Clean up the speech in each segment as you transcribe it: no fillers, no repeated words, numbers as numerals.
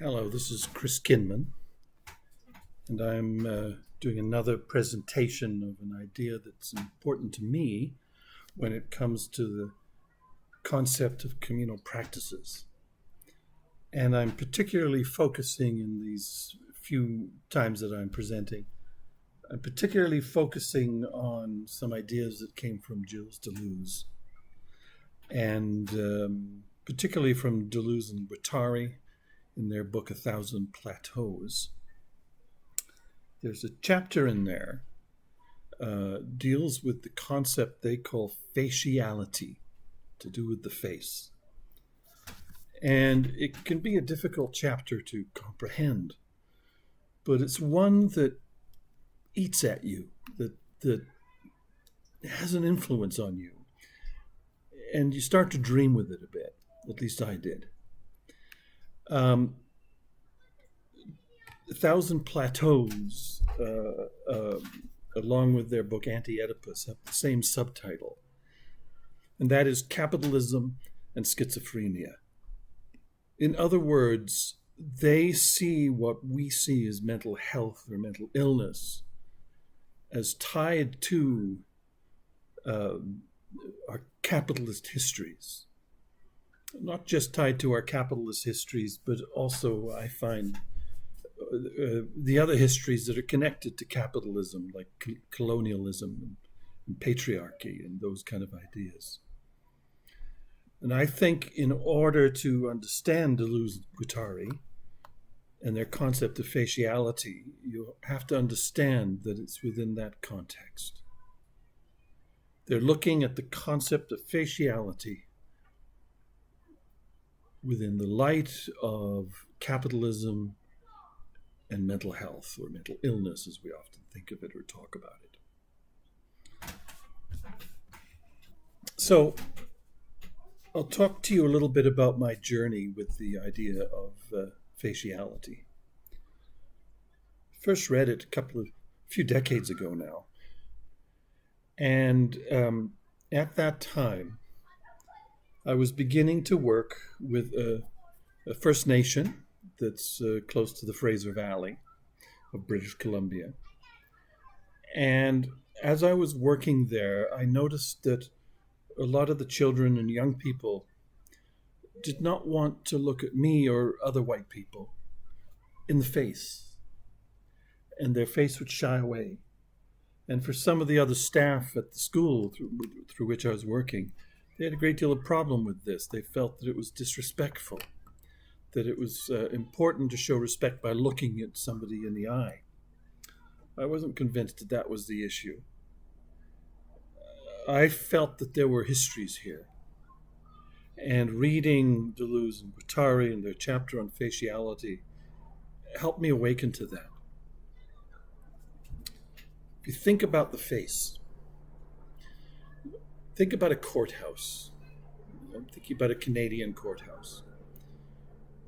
Hello, this is Chris Kinman, and I'm doing another presentation of an idea that's important to me when it comes to the concept of communal practices. And I'm particularly focusing in these few times that I'm presenting, I'm particularly focusing on some ideas that came from Gilles Deleuze, and particularly from Deleuze and Guattari in their book, Thousand Plateaus. There's a chapter in there deals with the concept they call faciality, to do with the face. And it can be a difficult chapter to comprehend, but it's one that eats at you, that has an influence on you. And you start to dream with it a bit, at least I did. Thousand Plateaus, along with their book Anti-Oedipus, have the same subtitle, and that is Capitalism and Schizophrenia. In other words, they see what we see as mental health or mental illness as tied to our capitalist histories. Not just tied to our capitalist histories, but also, I find, the other histories that are connected to capitalism, like colonialism and patriarchy and those kind of ideas. And I think in order to understand Deleuze and Guattari and their concept of faciality, you have to understand that it's within that context. They're looking at the concept of faciality within the light of capitalism and mental health, or mental illness as we often think of it or talk about it. So I'll talk to you a little bit about my journey with the idea of faciality. First read it a few decades ago now. And at that time, I was beginning to work with a First Nation that's close to the Fraser Valley of British Columbia. And as I was working there, I noticed that a lot of the children and young people did not want to look at me or other white people in the face, and their face would shy away. And for some of the other staff at the school through which I was working, they had a great deal of problem with this. They felt that it was disrespectful, that it was important to show respect by looking at somebody in the eye. I wasn't convinced that that was the issue. I felt that there were histories here. And reading Deleuze and Guattari and their chapter on faciality helped me awaken to that. If you think about the face, think about a courthouse. I'm thinking about a Canadian courthouse.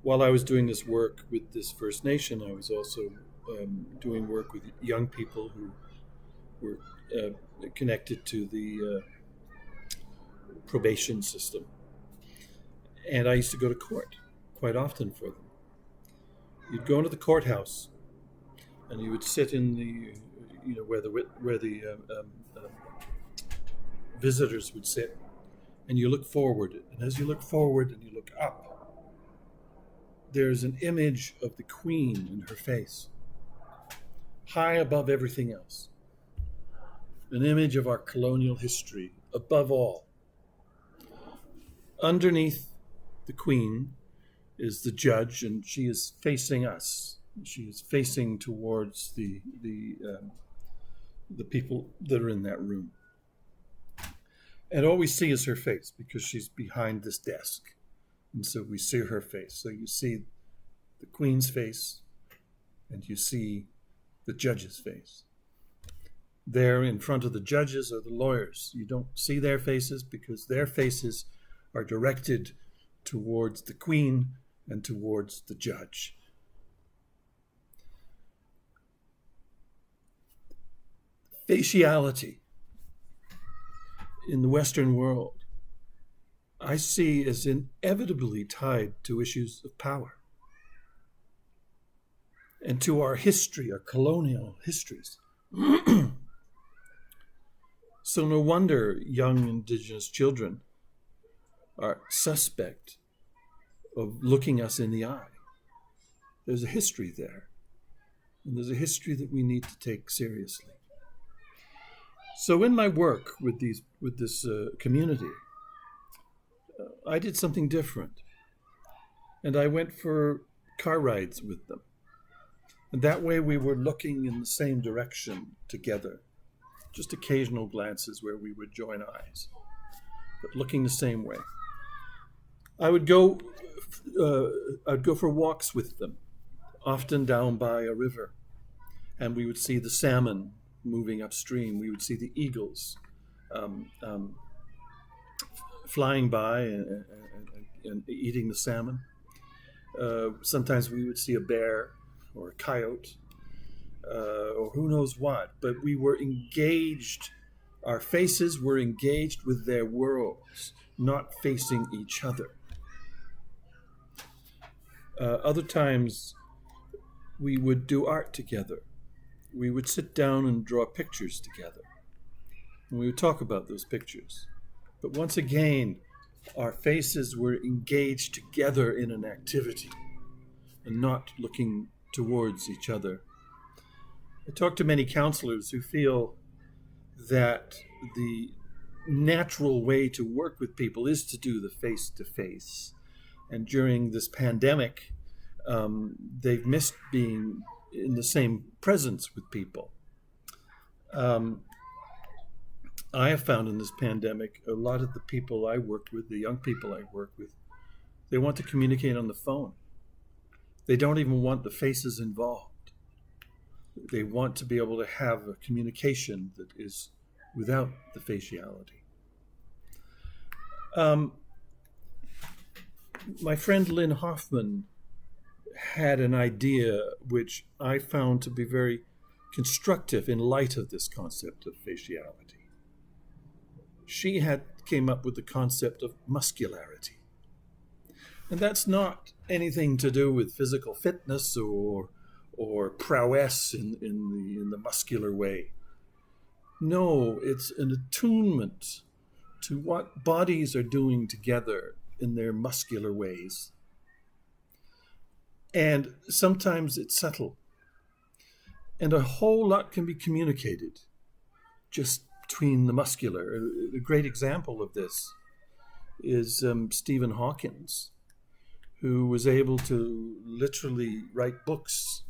While I was doing this work with this First Nation, I was also doing work with young people who were connected to the probation system. And I used to go to court quite often for them. You'd go into the courthouse and you would sit in the, where the visitors would sit, and you look forward. And as you look forward and you look up, there's an image of the Queen in her face, high above everything else. An image of our colonial history, above all. Underneath the Queen is the judge, and she is facing us. She is facing towards the people that are in that room. And all we see is her face, because she's behind this desk. And so we see her face. So you see the Queen's face, and you see the judge's face. There in front of the judges are the lawyers. You don't see their faces because their faces are directed towards the Queen and towards the judge. Faciality in the Western world, I see as inevitably tied to issues of power. and to our history, our colonial histories. So no wonder young Indigenous children are suspect of looking us in the eye. There's a history there, and there's a history that we need to take seriously. So in my work with this community, I did something different, and I went for car rides with them. And that way we were looking in the same direction together. Just occasional glances where we would join eyes, but looking the same way. I'd go for walks with them, often down by a river, and we would see the salmon moving upstream. We would see the eagles flying by and eating the salmon. Sometimes we would see a bear or a coyote, or who knows what, but we were engaged. Our faces were engaged with their worlds, not facing each other. Other times, we would do art together. We would sit down and draw pictures together. And we would talk about those pictures. But once again, our faces were engaged together in an activity and not looking towards each other. I talk to many counselors who feel that the natural way to work with people is to do the face-to-face. And during this pandemic, they've missed being in the same presence with people. I have found in this pandemic, a lot of the people I worked with, the young people I work with, they want to communicate on the phone. They don't even want the faces involved. They want to be able to have a communication that is without the faciality. My friend Lynn Hoffman had an idea which I found to be very constructive in light of this concept of faciality. She came up with the concept of muscularity. And that's not anything to do with physical fitness or prowess in the muscular way. No, it's an attunement to what bodies are doing together in their muscular ways. And sometimes it's subtle. And a whole lot can be communicated just between the muscular. A great example of this is Stephen Hawkins, who was able to literally write books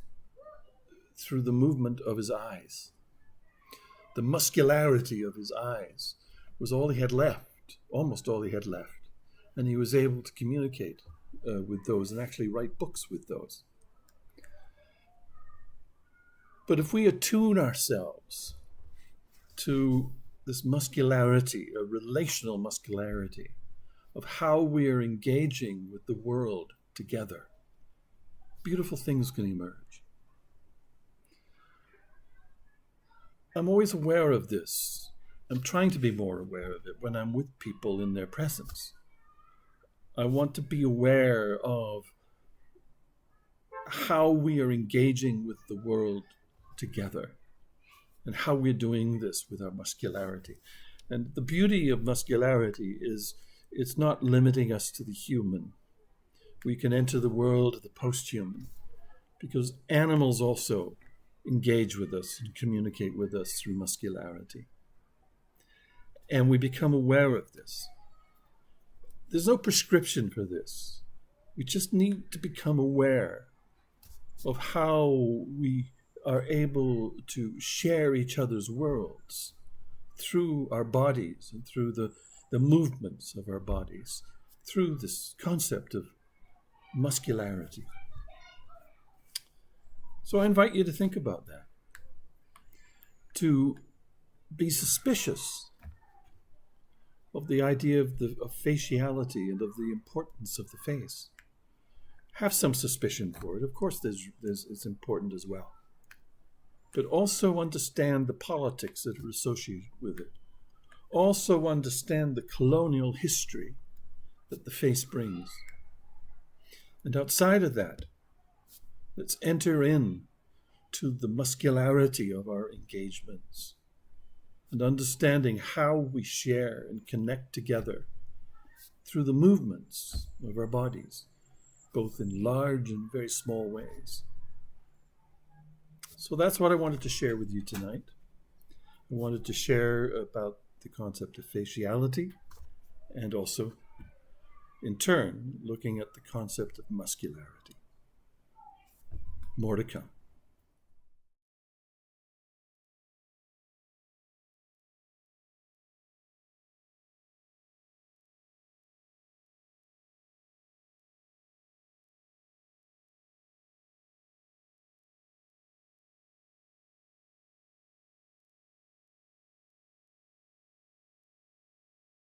through the movement of his eyes. The muscularity of his eyes was all he had left, almost all he had left. And he was able to communicate with those and actually write books with those. But if we attune ourselves to this muscularity, a relational muscularity, of how we are engaging with the world together, beautiful things can emerge. I'm always aware of this. I'm trying to be more aware of it when I'm with people in their presence. I want to be aware of how we are engaging with the world together and how we're doing this with our muscularity. And the beauty of muscularity is it's not limiting us to the human. We can enter the world of the post-human because animals also engage with us and communicate with us through muscularity. And we become aware of this. There's no prescription for this. We just need to become aware of how we are able to share each other's worlds through our bodies and through the movements of our bodies, through this concept of muscularity. So I invite you to think about that, to be suspicious of the idea of faciality and of the importance of the face. Have some suspicion for it. Of course, it's important as well. But also understand the politics that are associated with it. Also understand the colonial history that the face brings. And outside of that, Let's enter in to the muscularity of our engagements and understanding how we share and connect together through the movements of our bodies, both in large and very small ways. So that's what I wanted to share with you tonight. I wanted to share about the concept of faciality and also, in turn, looking at the concept of muscularity. More to come.